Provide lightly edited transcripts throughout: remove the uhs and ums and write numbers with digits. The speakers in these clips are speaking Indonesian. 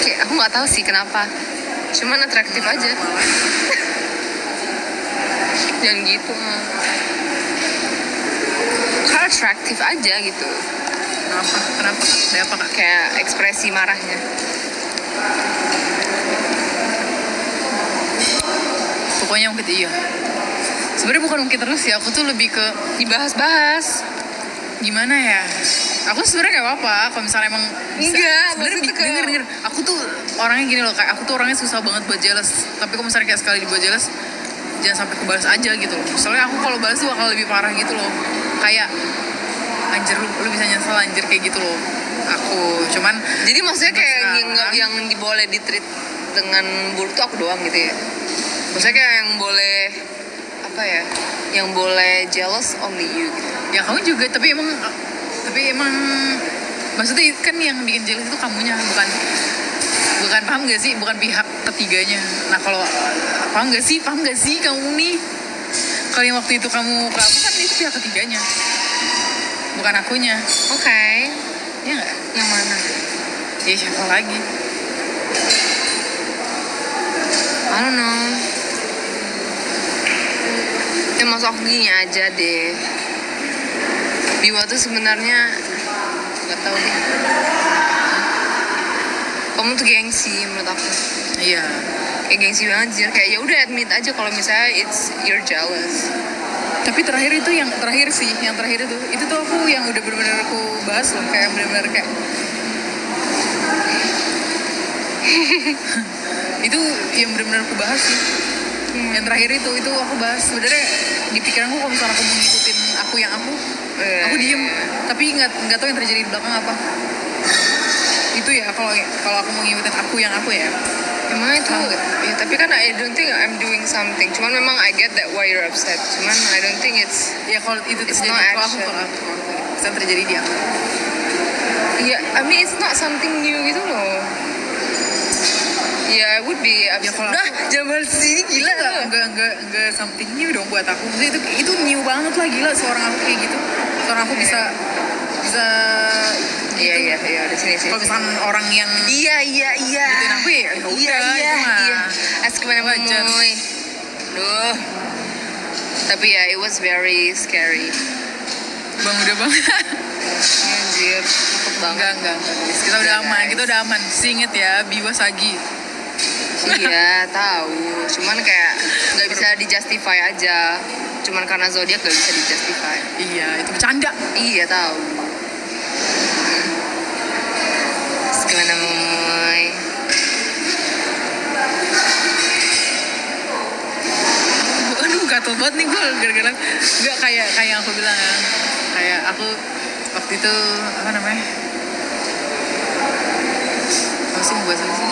Kayak aku nggak tahu sih kenapa, cuman atraktif aja. Jangan gitu. Karena atraktif aja gitu. Kenapa? Ada apa kak? Kayak ekspresi marahnya. Pokoknya mungkin iya. Sebenarnya bukan mungkin terus ya, aku tuh lebih ke Dibahas-bahas. gimana ya. Aku sebenarnya nggak apa-apa kalau misalnya emang bisa. Enggak, Sebenarnya maksudnya ke- denger. Aku tuh orangnya gini loh, kayak aku tuh orangnya susah banget buat jealous. Tapi kalau misalnya kayak sekali dibuat jealous, jangan sampai kebalas aja gitu loh. Soalnya aku kalau balas tuh bakal lebih parah gitu loh. Kayak anjir lu bisa nyesel anjir kayak gitu loh. Aku cuman Jadi maksudnya kayak Sekarang. yang boleh di-treat dengan buruk tuh aku doang gitu ya. Maksudnya kayak yang boleh apa ya? Yang boleh jealous only you gitu. ya kamu juga, tapi emang maksudnya kan yang bikin jealous itu kamunya, bukan paham gak sih, bukan pihak ketiganya. Nah kalau paham gak sih kamu nih, kalau yang waktu itu kamu ke aku kan itu pihak ketiganya, bukan akunya. Oke. Ya nggak? Yang mana? Ya siapa lagi? I don't know. Ya maksud aku gini aja deh. Biwa tuh sebenarnya nggak tahu deh. Kamu tuh gengsi menurut aku. Iya. Kayak gengsi banget sih. Kayak ya udah admit aja kalau misalnya you're jealous. Tapi yang terakhir itu tuh aku yang udah benar-benar aku bahas loh, kayak benar-benar kayak itu yang benar-benar aku bahas sih. Yang terakhir itu aku bahas. Sebenarnya di pikiranku kalau misalnya aku mau ngikutin aku diem, tapi nggak tahu yang terjadi di belakang apa. Itu ya kalau aku mau ngikutin aku ya. Emang itu, ya, tapi kan I don't think I'm doing something. Cuman memang I get that why you're upset. Cuman I don't think it's, Ya kalau itu It's terjadi not kalau aku action. bisa terjadi di aku. ya, I mean it's not something new gitu loh. Ya, I would be upset. Ya, kalau Udah, jangan bahas sini gila loh. Enggak something new dong buat aku. Maksudnya itu new banget lah, gila seorang aku kayak gitu. Seorang aku bisa Iya, udah sini. kalau misalkan orang yang Iya. gituin aku ya udah itu mah. As kemana Wajar. moy. Duh. Tapi ya, it was very scary. Udah bang. Anjir, takut banget. Enggak. Kita udah aman. Singet ya, Biwa Sagi. Iya, tahu. Cuman kayak nggak bisa dijustify aja. Cuman karena zodiak nggak bisa dijustify. Iya, itu bercanda. Iya, tahu. Terus gimana moy? Aduh, gatel banget nih gue gara-gara nggak kayak yang aku bilang ya. Kayak aku waktu itu apa namanya? Apa sih bahasa sih?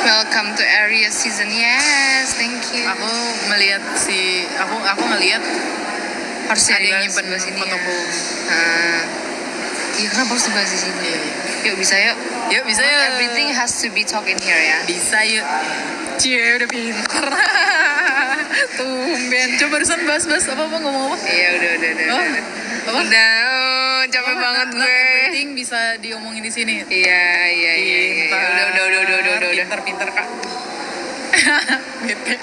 Welcome to Aries season. Yes, thank you. Aku melihat aku ngelihat Harusnya ada yang dibahas nyimpen sebelah sini fotoku. Nah, iya kenapa harus dibahas di sini? Iya. Yuk bisa yuk. Yuk bisa ya. Everything has to be talk in here ya. Bisa yuk. Cie udah pinter. Tumben. Coba barusan bahas apa ngomong apa? Iya udah. Oh, apa? Udah, capek banget gue. Everything bisa diomongin di sini. Iya. Udah. Pinter kak. Bete.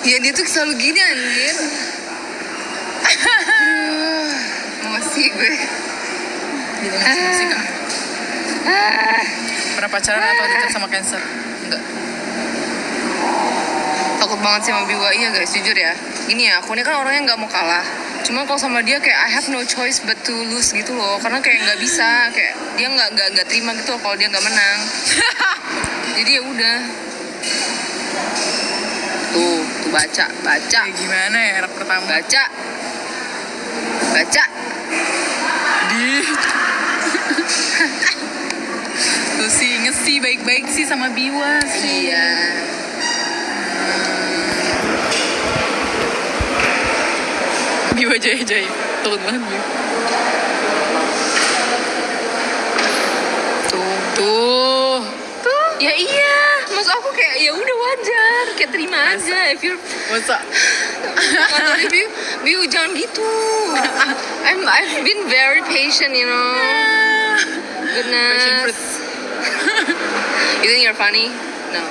Ya dia tuh selalu gini anjir. Emosi gue. Gitu musik kak. Pernah pacaran atau dekat sama Cancer? Enggak. Takut banget sih sama Biwa. Iya guys, jujur ya. Gini ya, aku ini kan orangnya nggak mau kalah. Cuma kalau sama dia kayak I have no choice but to lose gitu loh. Karena kayak nggak bisa, kayak dia nggak terima gitu loh kalau dia nggak menang. Jadi ya udah. Tuh baca. Kayak gimana ya anak pertama? Baca. Di. Tuh sih ngesi baik-baik sih sama Biwa sih. Iya. Biwa jaya. Takut banget Biwa. Tuh. Ya iya, maksud aku kayak ya udah wajar, kayak terima aja. If you're Masa? kata Biu jangan gitu. I've been very patient, you know. Passion fruit. Goodness. You think you're funny? No.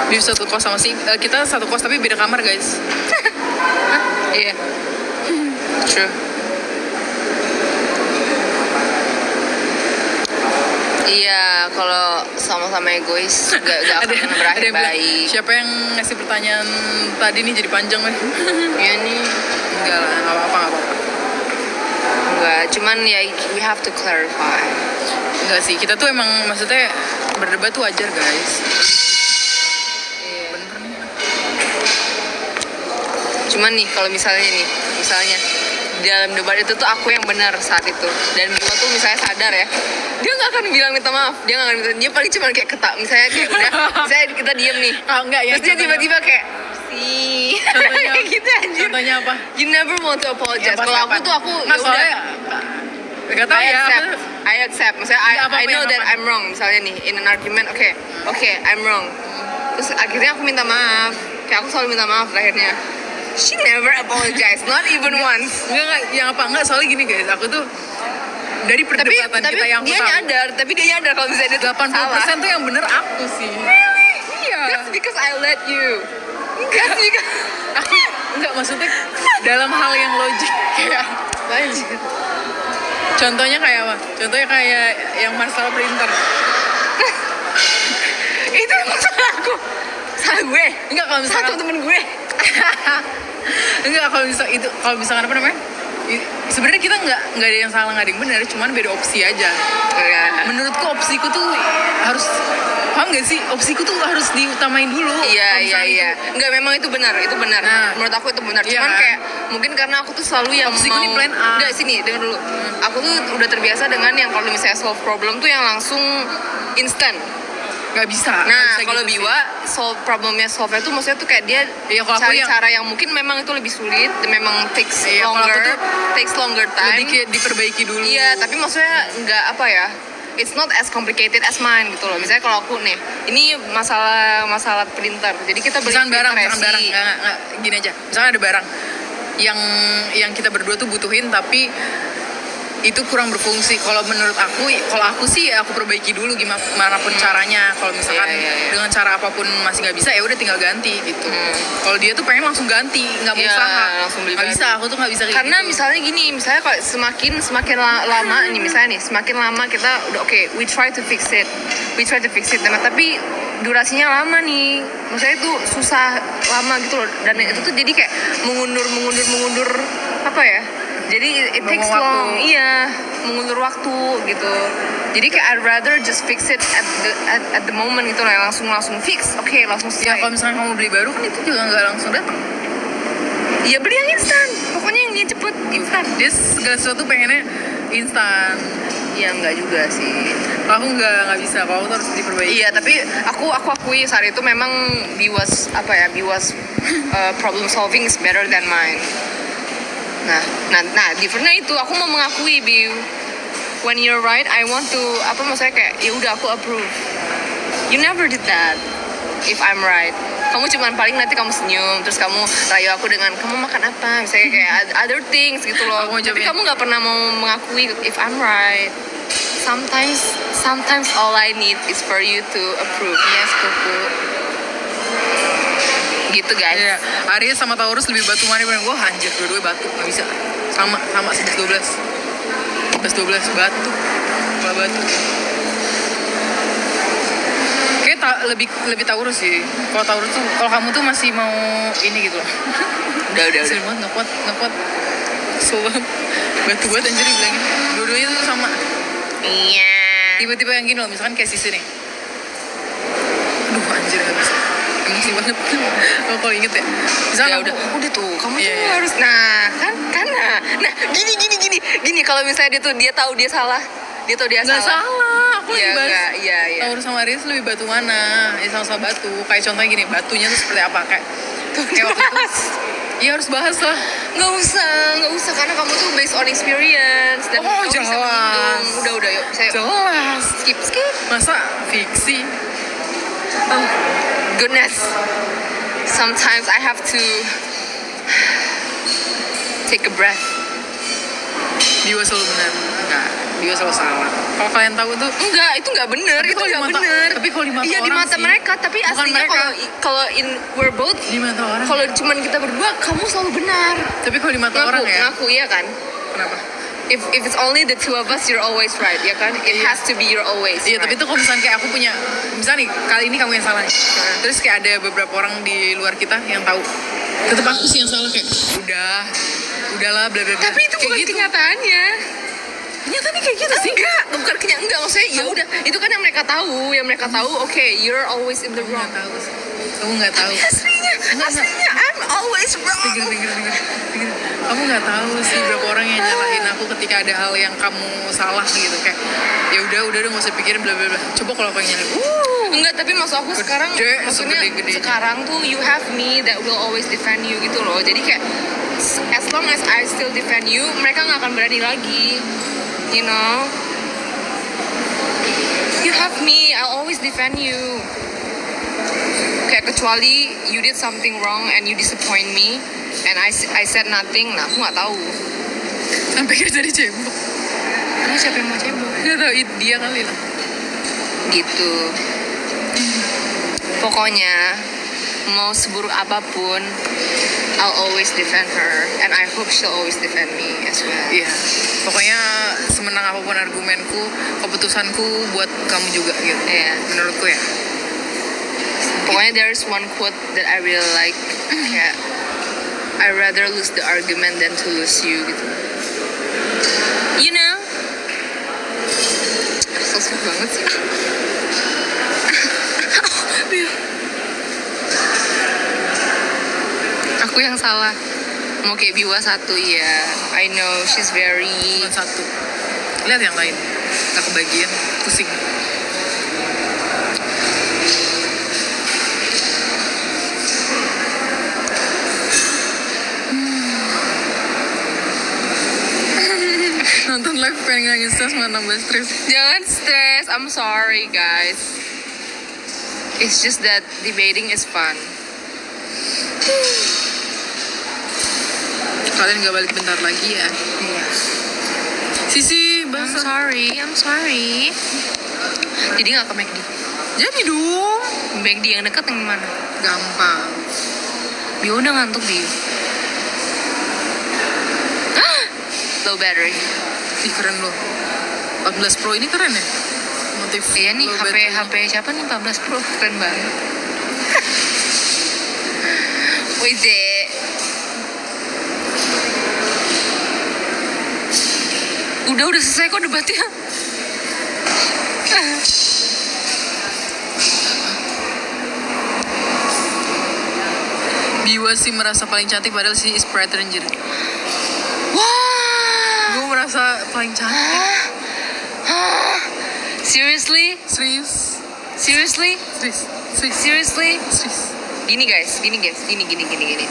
Di satu kos sama kita satu kos tapi beda kamar guys. Iya. True. Iya, kalau sama-sama egois gak akan berakhir yang bilang, baik. siapa yang ngasih pertanyaan tadi nih jadi panjang nih? Iya nih. Enggak lah, nggak apa-apa. Enggak, cuman ya we have to clarify. Enggak sih, kita tuh emang maksudnya berdebat tuh wajar guys. Iya. Bener nih. Cuman nih kalau misalnya di dalam debat itu tuh aku yang benar saat itu, dan Bima tuh misalnya sadar ya, dia nggak akan bilang minta maaf, dia paling cuma kayak ketak, misalnya kayak udah, misalnya kita diem nih, Oh enggak ya. terus dia tiba-tiba kayak Contohnya, kayak gitu anjir. contohnya apa? You never want to apologize. Ya, Kalau aku tuh nggak, ya soalnya udah, nggak tahu ya. I accept. Maksudnya Iya, apa-apa I know yang that apa? I'm wrong. Misalnya nih in an argument, okay, I'm wrong. Terus akhirnya aku minta maaf. Kayak aku selalu minta maaf akhirnya. She never apologize, not even once. Enggak, yang apa enggak, soalnya gini guys, aku tuh dari Tapi perdebatan kita yang dia aku tahu, nyadar, kalau misalnya dia tuh 80% salah. tuh yang bener aku sih. Iya. That's because I let you. That's because Aku enggak, maksudnya dalam hal yang logik kayak Anjir. contohnya kayak apa? Contohnya kayak yang masalah printer. Itu emang salah aku. Salah gue. Enggak, kalau misalkan Satu temen gue. enggak, kalau misalkan apa namanya? Sebenarnya kita nggak ada yang salah, nggak ada yang benar, cuman beda opsi aja. Iya. Menurutku opsiku tuh harus, paham gak sih? Opsiku tuh harus diutamain dulu. Iya. Enggak, memang itu benar. Nah. Menurut aku itu benar. Iya Cuman kan? kayak mungkin karena aku tuh selalu yang Opsiku nih plan A. Enggak, sini, dengar dulu. Aku tuh udah terbiasa dengan yang kalau misalnya solve problem tuh yang langsung instan. Nggak bisa. Nah, nggak bisa kalau gitu sih. Biwa solve-nya tuh maksudnya tuh kayak dia Iya, kalau aku cari yang- cara yang mungkin memang itu lebih sulit, dan memang takes Iya, kalau aku longer time. lebih kayak diperbaiki dulu. Iya, tapi maksudnya nggak apa ya, it's not as complicated as mine gitu loh. Misalnya kalau aku nih, ini masalah printer. Jadi kita beli misalkan barang, printer resi. nggak, gini aja. Misalkan ada barang yang kita berdua tuh butuhin, tapi itu kurang berfungsi. Kalau menurut aku sih aku perbaiki dulu gimana pun caranya. Kalau misalkan Iya. dengan cara apapun masih nggak bisa, ya udah tinggal ganti gitu. Kalau dia tuh pengen langsung ganti, nggak mau Iya, usaha. langsung beli Nggak baru. bisa, aku tuh nggak bisa kayak Karena gitu. misalnya gini, misalnya kalau semakin lama nih, misalnya nih, semakin lama kita udah we try to fix it, nah, tapi durasinya lama nih, maksudnya itu susah lama gitu loh, dan itu tuh jadi kayak mengundur apa ya, jadi it takes Buang waktu. long, iya, mengundur waktu gitu. Jadi kayak I'd rather just fix it at the moment gitu lah, langsung fix, langsung Ya selesai. kalau misalkan kamu beli baru kan itu juga nggak langsung datang. Ya beli yang instan, pokoknya yang dia cepet instan. Dia segala sesuatu pengennya instan. Ya enggak juga sih. Kalau aku nggak bisa, kalau aku tuh harus diperbaiki. Iya, tapi aku akui saat itu memang Biwas problem solving is better than mine. Nah, differentnya itu aku mau mengakui when you're right, I want to maksudnya kayak ya udah aku approve. You never did that. If I'm right, kamu cuman paling nanti kamu senyum, terus kamu rayu aku dengan kamu makan apa, misalnya kayak other things gitu loh. Aku mau Tapi cobain. kamu nggak pernah mau mengakui if I'm right. Sometimes all I need is for you to approve. Yes, Pupu. Gitu guys. Iya, Aries sama Taurus lebih batu mana dibanding gue, anjir, dua-duanya batu, nggak bisa. Sama 11-12 batu, kalau batu. Kayak lebih Taurus sih. Kalau Taurus tuh, kalau kamu tuh masih mau ini gitu loh. Udah. Sering banget, ngekuat. Kesel banget. Batu banget anjir dibilangin. Dua-duanya tuh sama. Iya. Tiba-tiba yang gini loh, misalkan kayak sisi nih. Aduh anjir, nggak bisa. Emosi banget. Oh, kalau inget ya. Misalkan Ya aku- udah tuh, kamu Iya, tuh iya. harus nah gini kalau misalnya dia tahu dia salah, nggak salah, aku Iya, lagi bahas nggak, iya. Taurus sama Aries lebih batu mana? Ya sama-sama batu. Kayak contohnya gini, batunya tuh seperti apa? Kayak waktu itu. Iya harus bahas lah. Nggak usah karena kamu tuh based on experience dan Oh, kamu bisa jelas. menghindung. Udah yuk, saya Jelas. skip. Masa fiksi? Oh, goodness. Sometimes I have to take a breath. Biwa selalu benar. Enggak, Biwa selalu salah. Kalau kalian tahu tuh Enggak, itu nggak bener, Tapi itu kalau di nggak mata- bener. tapi kalau di mata iya, di orang mata sih. mereka, tapi Bukan aslinya mereka. kalau in we're both, di mata orang. kalau cuman kita berdua, kamu selalu benar. Tapi kalau di mata Ngaku, orang ya. ngaku iya kan? Kenapa? If it's only the two of us, you're always right, ya kan? It Iya. has to be you're always Iya, right. tapi itu kalau misalnya kayak aku punya, misalnya nih kali ini kamu yang salah nih. Terus kayak ada beberapa orang di luar kita yang tahu. Tetap aku sih yang salah kayak udahlah bla bla bla. Tapi itu Kayak bukan gitu. kenyataannya. Kenyataannya kayak gitu sih. Enggak, bukan enggak maksudnya ya udah, itu kan yang mereka tahu, oke, you're always in the Kamu wrong. nggak tahu sih. Kamu nggak tahu. Aslinya I'm always wrong. Pikir. Kamu nggak tahu sih berapa orang yang nyalahin aku ketika ada hal yang kamu salah gitu kayak ya udah nggak usah pikirin bla bla bla. Coba kalau kamu nyalahin, Enggak, tapi maksud aku sekarang, maksudnya segede-gedenya. sekarang tuh you have me that will always defend you gitu loh. Jadi kayak as long as I still defend you, mereka nggak akan berani lagi, you know. You have me, I'll always defend you. Kayak kecuali you did something wrong and you disappoint me, and I said nothing, nah aku nggak tahu. sampai kita jadi cebok. Emang siapa yang mau cebok? Nggak tahu dia kali lah. Gitu. Pokoknya mau seburuk apapun, I'll always defend her, and I hope she'll always defend me as well. Iya. Pokoknya semenang apapun argumenku, keputusanku buat kamu juga gitu. Iya. Menurutku ya. Pokoknya there's one quote that I really like, kayak I rather lose the argument than to lose you gitu. You know? So sweet banget sih. Aku yang salah. Mau kayak Biwa satu ya. I know she's very. Cuma satu. Lihat yang lain. Gak kebagian. Pusing. Nonton live pengen nangis terus malah nambah stres. Jangan stress. I'm sorry guys. It's just that debating is fun. Kalian gak balik bentar lagi ya. Iya. Sisi I'm basah. sorry. Jadi nggak ke McD. Jadi dong. McD yang deket yang mana? Gampang. Bio udah ngantuk Bio. Low battery. Ih keren loh. 14 Pro ini keren ya. Motif. Iya nih low HP battery. siapa nih 14 Pro keren banget. Wih Dek. Udah selesai kok debatnya. Biwa sih merasa paling cantik padahal si is Pride Ranger. Wah. Gue merasa paling cantik. Seriously? Serius. Seriously? Serius. Seriously? Serius. Gini guys. Gini.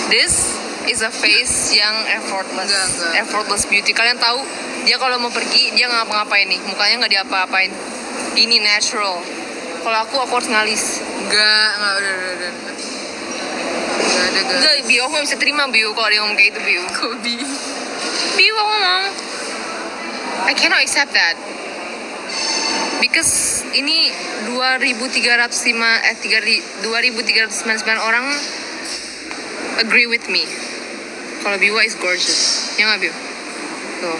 This is a face yang effortless. Enggak. Effortless beauty. Kalian tahu dia kalau mau pergi dia nggak ngapa-ngapain nih. Mukanya nggak diapa-apain. Ini natural. Kalau aku harus ngalis. Enggak, udah. Enggak ada guys. Enggak, Bio aku nggak bisa terima Bio kalau dia ngomong kayak itu Bio. Kobi. Bio ngomong. I cannot accept that. Because ini 2.399 orang agree with me. Kalau Biwa is gorgeous. Ya nggak Bio? Tuh.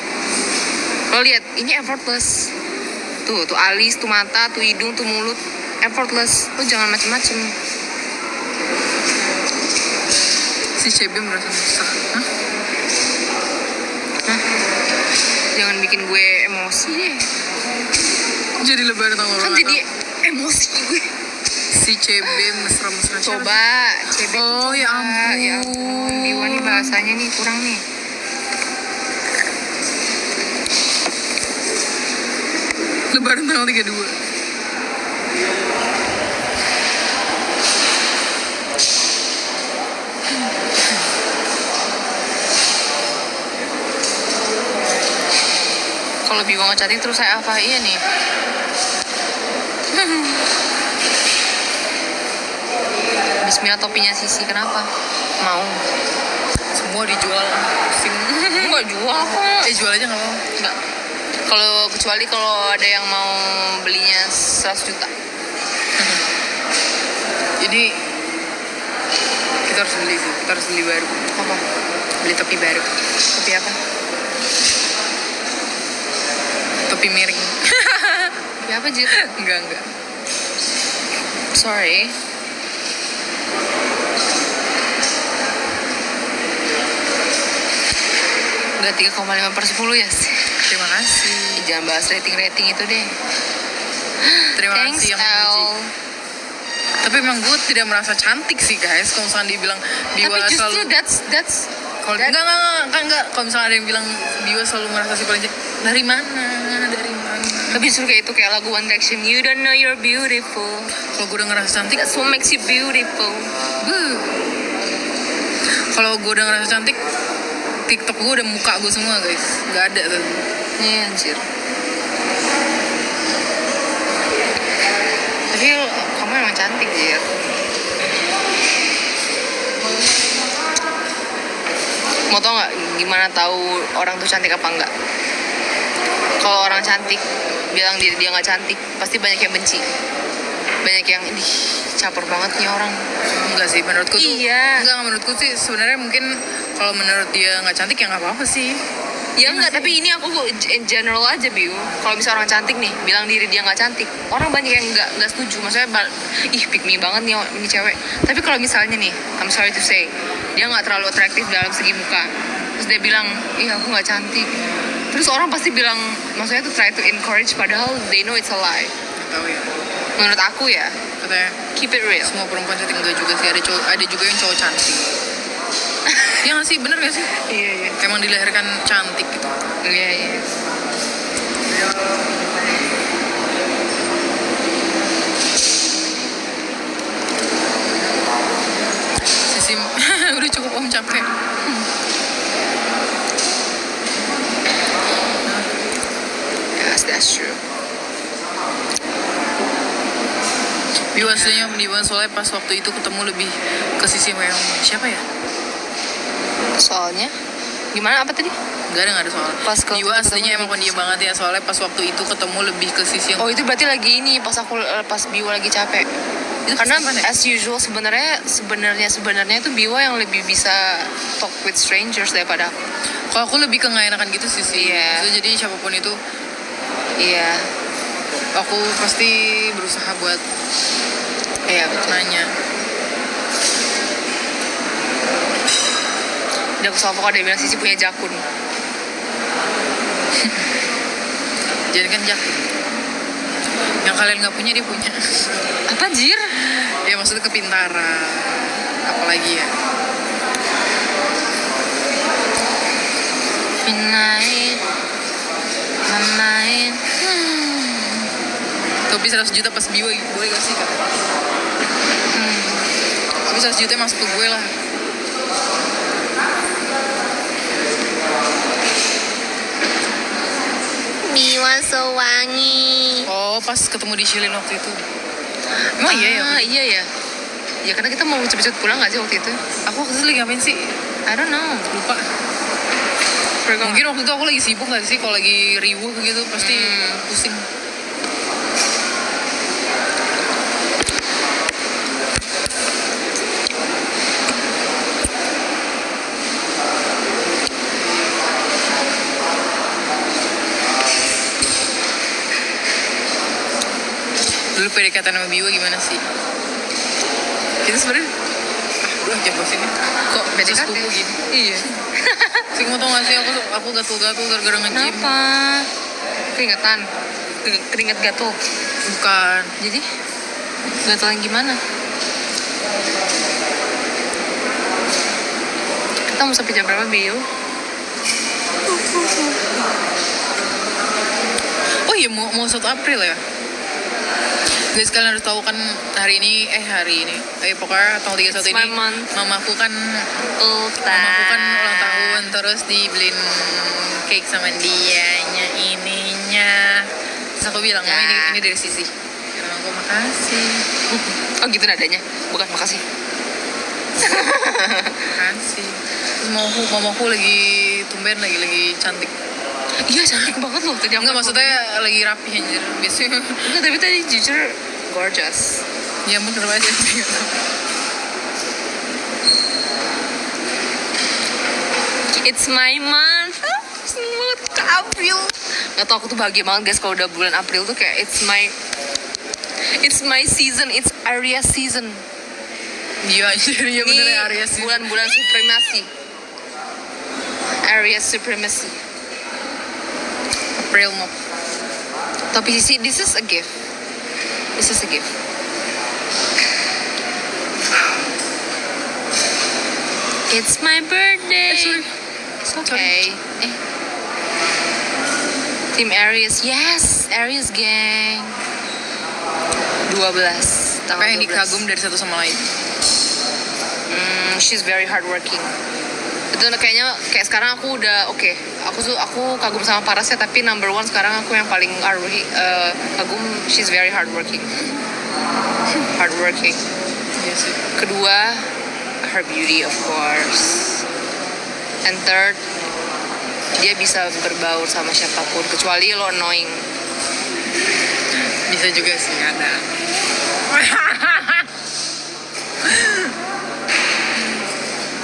Kalau lihat, ini effortless. Tuh alis, tuh mata, tuh hidung, tuh mulut. Effortless. Lu jangan macem-macem. Si CB merasa susah. Hah? Jangan bikin gue emosi deh. Jadi lebaran tanggal Kan jadi emosi gue. si CB mesra-mesra. Coba, CB. Oh, ya ampun. Ya ampun, Biwa nih bahasanya nih kurang nih. Lebaran tanggal 32. Kalau Biwa nggak cantik terus saya apa? Iya nih. Bismillah topinya Sisi, kenapa? Mau. Mau dijual pusing. Nggak jual kok. Jual aja nggak mau. Nggak. Kecuali kalau ada yang mau belinya 100 juta. Jadi kita harus beli sih. Kita harus beli baru. Apa? Beli topi baru. Kopi apa? Topi miring. Kopi apa, Jir? Enggak. Sorry. Udah 3,5/10 ya sih. Terima kasih. Jangan bahas rating itu deh. Terima Thanks, kasih yang Al. memuji. Tapi emang gue tidak merasa cantik sih guys. Kalau misalnya dibilang Biwa Tapi justru selalu that's kalau enggak. Kalau misalnya ada yang bilang Biwa selalu merasa si paling cantik, dari mana? tapi justru kayak itu kayak lagu One Direction, you don't know you're beautiful, Kalau gue udah ngerasa cantik, that's what makes you beautiful. kalau gue udah ngerasa cantik, TikTok gue udah muka gue semua guys, nggak ada tuh. Iya anjir. Tapi kamu emang cantik, Jir. Mau tau nggak gimana tahu orang tuh cantik apa enggak? Kalau orang cantik bilang dia nggak cantik, pasti banyak yang benci, banyak yang ih caper banget nih orang. Enggak sih, menurutku tuh. Iya. Enggak, menurutku sih sebenarnya mungkin kalau menurut dia nggak cantik ya nggak apa-apa sih. Ya enggak, tapi ini aku in general aja, Biu. Kalau misalnya orang cantik nih bilang diri dia nggak cantik, orang banyak yang nggak setuju. Maksudnya ih pick me banget nih ini cewek. Tapi kalau misalnya nih, I'm sorry to say, dia nggak terlalu atraktif dalam segi muka, terus dia bilang ih aku nggak cantik, terus orang pasti bilang, maksudnya tuh try to encourage, padahal they know it's a lie. Nggak tahu ya. Menurut aku ya, Katanya keep it real. semua perempuan cantik, enggak juga sih, ada juga yang cowok cantik. Iya nggak sih, bener nggak sih? Iya. Emang dilahirkan cantik gitu. Iya. Sisim, udah cukup om, capek. Yes, that's true. Biwa aslinya soalnya pas waktu itu ketemu lebih ke sisi yang siapa ya? Soalnya gimana, apa tadi? Gak ada soal. Pas ke Biwa waktu aslinya ketemu emang pendiam banget ya, soalnya pas waktu itu ketemu lebih ke sisi yang Oh itu berarti lagi ini pas Biwa lagi capek. Itu Karena pas kapan ya? as usual sebenarnya itu Biwa yang lebih bisa talk with strangers daripada aku. Kalau aku lebih ke nggak enakan gitu sih. Iya. Maksudnya jadi siapapun itu, Iya. aku pasti berusaha buat Iya betul. nanya. Dia aku sama ada yang bilang Sisi punya jakun. Jadi kan jakun. Yang kalian nggak punya dia punya. Apa Jir? Ya maksudnya kepintaran. Apalagi ya. Midnight, main. Topi 100 juta pas Biwa boleh gak sih kak? Tapi 100 juta masuk ke gue lah. Biwa so wangi. Oh pas ketemu di Shilin waktu itu. Emang iya ya? Iya ya. Ya karena kita mau cepet-cepet pulang gak sih waktu itu? Aku waktu itu lagi ngapain sih? I don't know. Lupa. Mungkin waktu itu aku lagi sibuk gak sih? Kalau lagi riuh gitu pasti pusing. Dulu PDKT sama Biwa gimana sih? Itu sebenarnya udah jam sini. Kok PDKT? sepupu gini? Iya. Sih mau tau gak sih aku gatul-gatul gara-gara nge-gym. Kenapa? Keringetan? Keringet gatul? Bukan. Jadi? Gatul yang gimana? Kita mau sampai jam berapa, Biu? Oh iya mau 1 April ya? Guys kalian harus tahu kan hari ini pokoknya tanggal 31 It's ini my month. mamaku kan ulang tahun, terus dibeliin cake sama dianya ininya. Terus aku bilang, Ya. ini dari Sisi. Karena aku makasih. Oh gitu nadanya? Bukan makasih. Kan sih. Terus mamaku lagi tumben lagi cantik. Iya cantik banget loh tadi. Enggak, maksudnya lagi rapi anjir. Biasanya enggak, tapi tadi jujur gorgeous. ya bener aja sih. It's my month. Seneng banget ke April. Gak tau, aku tuh bahagia banget guys kalau udah bulan April tuh kayak it's my season, it's Aries season. Iya anjir, iya bener ya Aries sih. Bulan-bulan supremasi. Aries supremacy. April mo. Tapi sih, this is a gift. This is a gift. It's my birthday. Sorry. Okay. Team Aries. Yes, Aries gang. 12. Tanggal Kayak 12. dikagum dari satu sama lain. She's very hardworking. Itu kayaknya kayak sekarang aku udah oke. Aku kagum sama Parasnya, tapi number one sekarang aku yang paling kagum. She's very hardworking. Hardworking. Iya sih. Kedua, her beauty of course. And third, dia bisa berbaur sama siapapun kecuali lo annoying. Bisa juga sih ada.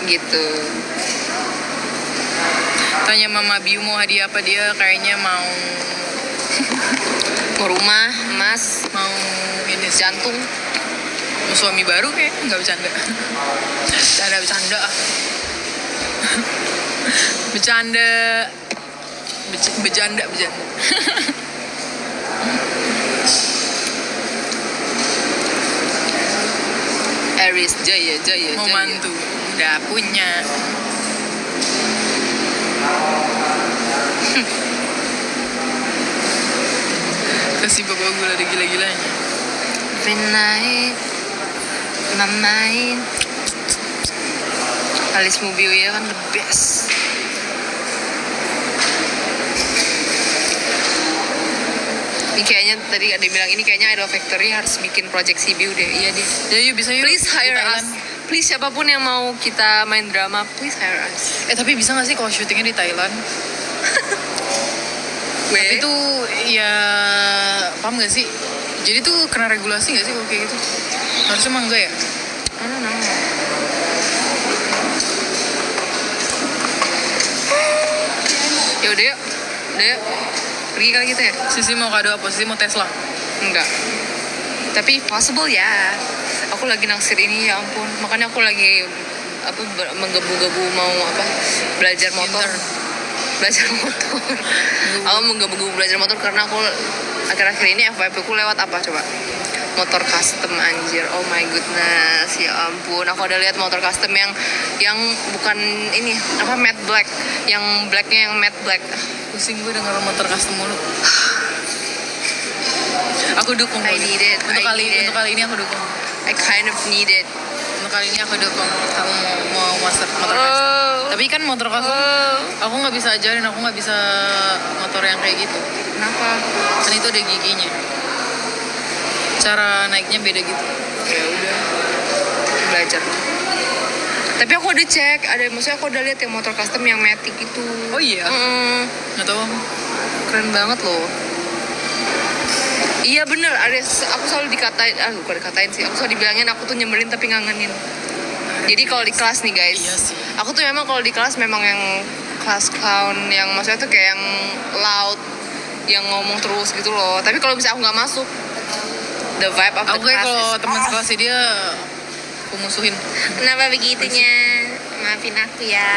Gitu. Tanya Mama Biu mau hadiah apa, dia kayaknya mau Rumah, emas, mau ini sih. jantung. Mau suami baru kayak nggak bercanda. Bercanda. Bercanda. Aries jaya. Mau mantu udah punya. Kasih bapak gue ada gila-gilanya. Every night, my mind. Alis Mubiu ya kan the best. Ini kayaknya tadi ada yang bilang ini kayaknya Idol Factory harus bikin project CBU deh. Iya deh. Ya yuk bisa yuk. Please hire Di us. Thailand. Please siapapun yang mau kita main drama, please hire us. Tapi bisa gak sih kalau syutingnya di Thailand? Tapi itu ya paham gak sih? Jadi tuh kena regulasi gak sih kalau kayak gitu? Harusnya emang enggak ya? I don't know. Ya udah yuk. Pergi kali kita ya? Sisi mau kado apa? Sisi mau Tesla? Enggak. Tapi possible ya. Aku lagi naksir ini ya ampun. Makanya aku lagi menggebu-gebu mau belajar motor. Aku menggebu-gebu belajar motor karena aku akhir-akhir ini FYP ku lewat apa coba? Motor custom anjir. Oh my goodness, ya ampun. Aku ada lihat motor custom yang bukan ini matte black, yang blacknya yang matte black. Pusing gue denger motor custom mulu. Aku dukung. I need it. Untuk kali ini aku dukung. I kind of need it. Untuk kali ini aku dukung. Kamu mau master motor custom. Tapi kan motor custom aku nggak bisa ajarin, aku nggak bisa motor yang kayak gitu. Kenapa? Kan itu ada giginya. Cara naiknya beda gitu. Ya udah, belajar. Tapi aku udah cek, maksudnya aku udah lihat yang motor custom yang matic itu. Oh iya? Nggak tahu. Keren banget loh. Iya bener, aku selalu dikatain, bukan dikatain sih, aku selalu dibilangin aku tuh nyebelin tapi ngangenin. Jadi kalau di kelas nih guys, Iya sih. aku tuh memang kalau di kelas memang yang kelas clown, yang maksudnya tuh kayak yang loud, yang ngomong terus gitu loh. Tapi kalau misalnya aku nggak masuk, the vibe of the Aku class kalau is teman off. sekelasnya dia aku musuhin. Kenapa begitunya? Maafin aku ya.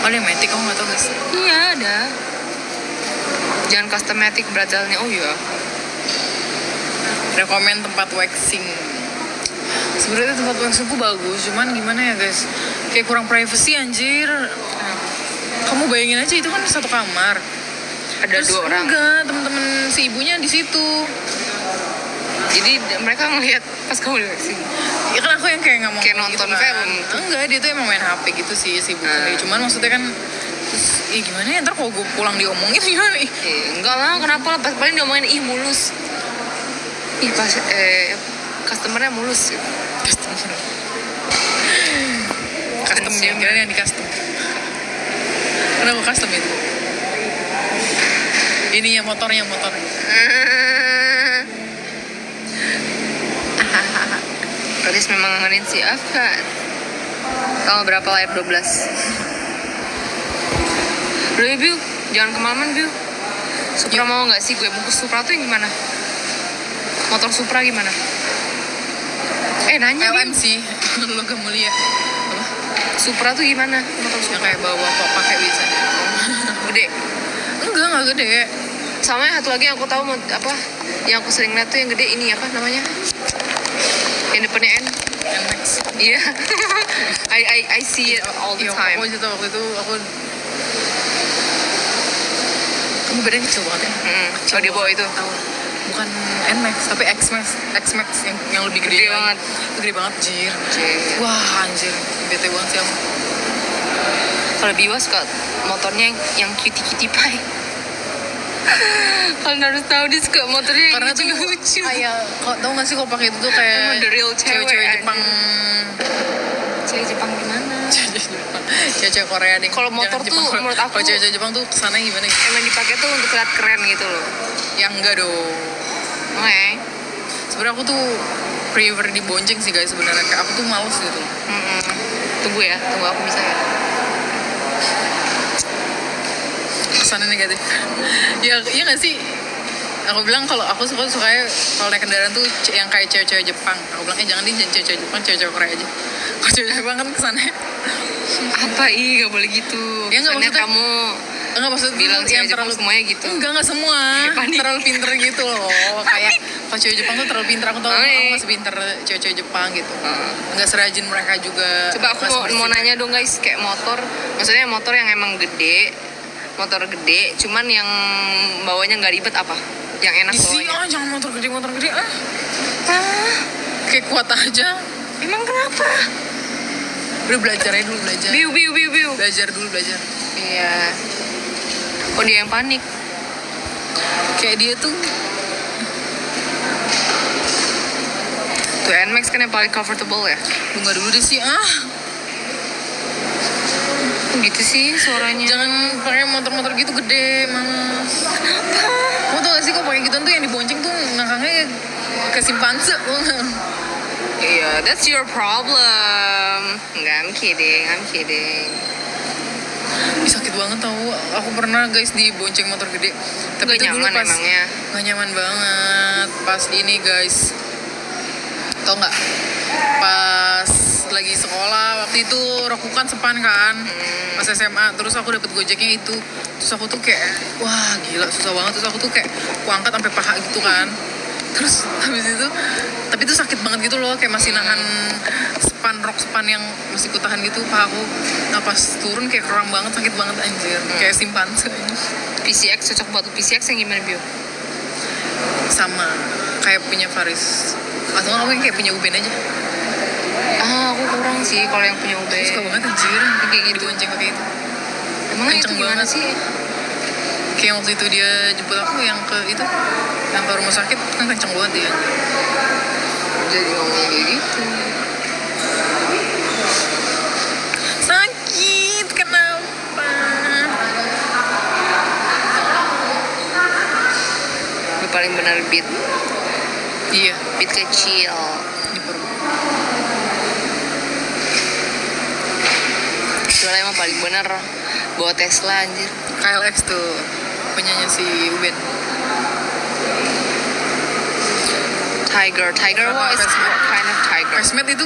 Oh ada yang matic, kamu nggak tahu guys? Iya ada. Jangan cosmetic beradalnya. Oh iya. Rekomen tempat waxing. Sebenarnya tempat waxingku bagus, cuman gimana ya guys? Kayak kurang privacy anjir. Kamu bayangin aja itu kan satu kamar. Ada Terus 2 orang. Enggak, temen-temen si ibunya di situ. Jadi mereka ngeliat pas kamu di waxing. Ya kan aku yang kayak nggak mau Kayak gitu nonton kan. film. Enggak, dia tuh emang main HP gitu sih si ibu sendiri. Cuman maksudnya kan terus, gimana ya ntar kalau gue pulang diomongin gimana nih? Enggak lah, kenapa lah? Paling diomongin ih mulus. Ih, pas customernya mulus gitu. Custom yang kira yang di custom. Kenapa custom itu? Ini yang motornya. Radis memang ngangenin si Afgan. Tanggal berapa lahir? 12. Udah ya, Biu, jangan kemalaman, Biu. Supra mau nggak sih gue bungkus Supra tuh yang gimana? Motor Supra gimana? Nanya, LM Biu. sih. Logam mulia. Apa? Supra tuh gimana? Motor Yang Supra kayak bawa kok pakai bisa. gede. Enggak gede. Sama yang satu lagi yang aku tahu apa? Yang aku sering lihat tuh yang gede ini apa namanya? Yang depannya N. NMAX. Iya. I see it all the time. Aku cerita waktu itu aku kamu badannya kecil banget ya. Oh, dia bawa itu. Tahu. Bukan NMAX tapi X-Max yang lebih gede Gede banget. Gede banget jir. Cek. Wah anjir, bete banget sih aku. Kalau Biwa suka motornya yang cutie pie. Kalian harus tahu dia suka motornya yang Karena tuh lucu. kok tau gak sih kalau pakai itu tuh kayak Emang the real cewek, cewek anjir. Jepang. Cewek Jepang gimana? Cewek Korea deh. Kalau motor Jangan tuh Jepang. menurut aku- kalau cewek Jepang tuh kesana gimana gitu? Emang dipakai tuh untuk lihat keren gitu loh. Ya enggak dong. Oke. Sebenarnya aku tuh prefer dibonceng sih guys sebenarnya. Kayak aku tuh males gitu. Tunggu aku bisa ya. Kesannya negatif. Ya iya nggak sih. Aku bilang kalau aku suka kalau naik kendaraan tuh yang kayak cewek-cewek Jepang. Aku bilang jangan cewek-cewek Jepang, cewek-cewek Korea aja. Kalau cewek Jepang kan kesannya. Apa gak boleh gitu. Ya, nggak, Kesannya maksudnya- kamu Enggak maksud bilang tuh cewek yang Jepang terlalu semuanya gitu. Enggak semua. Panik. Terlalu pinter gitu loh. Kayak kalau cewek Jepang tuh terlalu pinter. Aku tahu Oh, iya. aku masih pinter cewek-cewek Jepang gitu. Enggak serajin mereka juga. Coba aku mau nanya dong guys, kayak motor, maksudnya motor yang emang gede, motor gede, cuman yang bawanya nggak ribet apa? Yang enak Isi, bawanya. jangan motor gede ah. Kayak kuat aja. Emang kenapa? Udah belajar aja dulu belajar. Biu. Belajar dulu belajar. Iya. Oh dia yang panik. Kayak dia tuh Tuh NMAX kan yang paling comfortable ya. bunga dulu deh sih Gitu sih suaranya. Jangan pakai motor-motor gitu gede mama. Kenapa? Kamu tau gak sih kok pakai gituan tuh yang dibonceng tuh ngangkangnya ke simpanse. Iya, that's your problem. Enggak, I'm kidding. Ih, sakit banget tau. Aku pernah guys dibonceng motor gede. Gak Tapi itu dulu nyaman pas emangnya. gak nyaman banget. Pas ini guys, tau nggak? Pas lagi sekolah waktu itu rokukan sepan kan. Pas SMA terus aku dapet gojeknya itu. Terus aku tuh kayak wah gila susah banget. Terus aku tuh kayak aku angkat sampai paha gitu kan. Terus habis itu tapi itu sakit banget gitu loh, kayak masih nahan rok sepan yang masih kutahan gitu paha aku. Nah pas turun kayak kram banget, sakit banget anjir. Kayak simpanse. PCX cocok buat PCX yang gimana Bio? Sama kayak punya Faris. Atau kamu yang kayak punya Uben aja. Aku kurang sih kalau yang punya UB. Aku suka banget anjir. Kayak gitu. Dibonceng pakai itu. Emang itu Kenceng gimana banget. sih? Kayak waktu itu dia jemput aku yang ke itu, yang ke rumah sakit kan kenceng banget dia. Jadi ngomong kayak gitu. Sakit kenapa? Lu paling benar beat Iya kecil. di perut. Soalnya emang paling benar bawa Tesla anjir. KLX tuh punyanya si Uben. Tiger Apa, what is Vespa? what kind of tiger? Resmed itu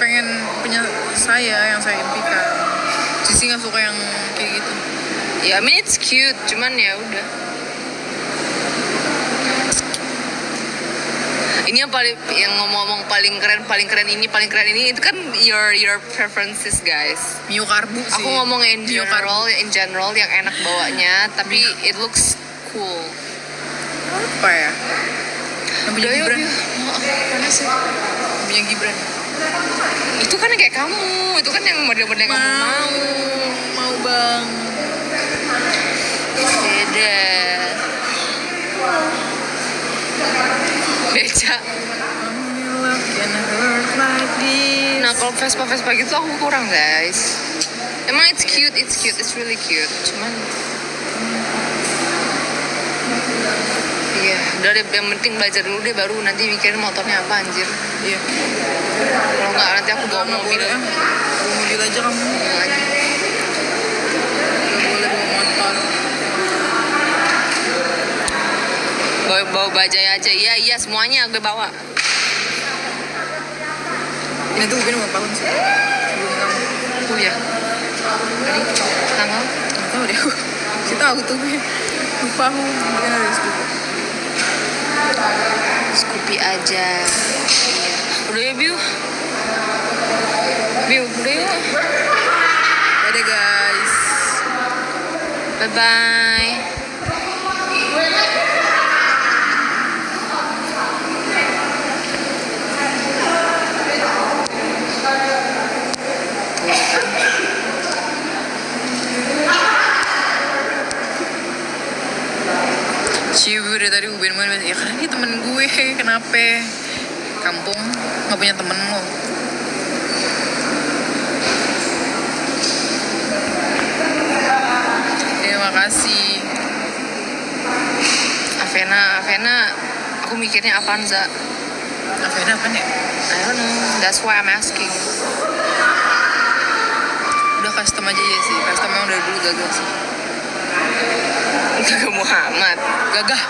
pengen punya saya yang saya impikan. Sisi nggak suka yang kayak gitu. Ya, I mean it's cute, cuman ya udah. Ini yang ngomong-ngomong paling keren ini itu kan your preferences guys. Mio Karbu sih. Aku ngomong in Mio Karbu. general yang enak bawanya, tapi it looks cool. Apa ya? Yang punya Udah, Gibran. yuk. Maaf, panas ya. Yang punya Gibran. Itu kan yang kayak kamu, itu kan yang model-model yang kamu mau. Mau bang. Beda. Beca. Please. Nah kalau Vespa gitu aku kurang guys. Emang it's cute, it's really cute. Cuman iya, udah deh, yang penting belajar dulu deh, baru nanti mikirin motornya apa anjir. Iya. Kalau nggak nanti aku bawa Nggak mobil. boleh, bawa mobil aja kamu. Nggak. Nggak boleh bawa motor. Bawa bajai aja, iya semuanya gue bawa. Ini tuh Ubin ulang tahun sih. Sebelum kamu. Oh ya. Tadi tanggal? Nggak tahu deh aku. Kita tahu tuh gue. Lupa aku. Mungkin ada Scoopy. Scoopy aja. Iya. Udah ya Biu? Udah ya? Dadah guys. Bye bye. Ciu dari tadi Ubin main ya karena dia temen gue. Kenapa? Kampung nggak punya temen lo. Terima kasih. Avena, aku mikirnya Avanza. Avena apa nih? I don't know, that's why I'm asking. Udah custom aja ya sih. Custom emang dari dulu gagal sih. Gagah Muhammad. Gagah.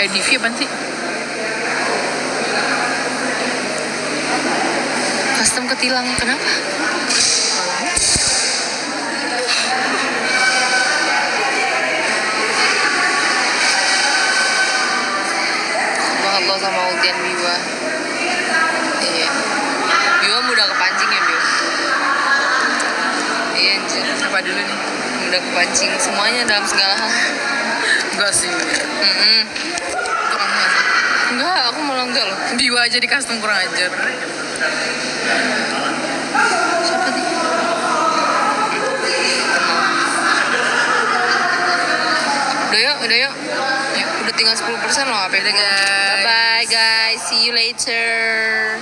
DV apaan sih? Custom ketilang, kenapa? Banget lo sama Ultian Biwa. Iya. Biwa mudah kepancing ya Biwa. Iya anjir. Apa dulu nih? Mudah kepancing semuanya dalam segala hal. Enggak sih. Itu kamu gak sih? Enggak, aku malah enggak loh. Biwa aja di custom kurang ajar. Siapa nih? Udah yuk. Udah tinggal 10% loh HP. Dadah guys. Bye guys, see you later.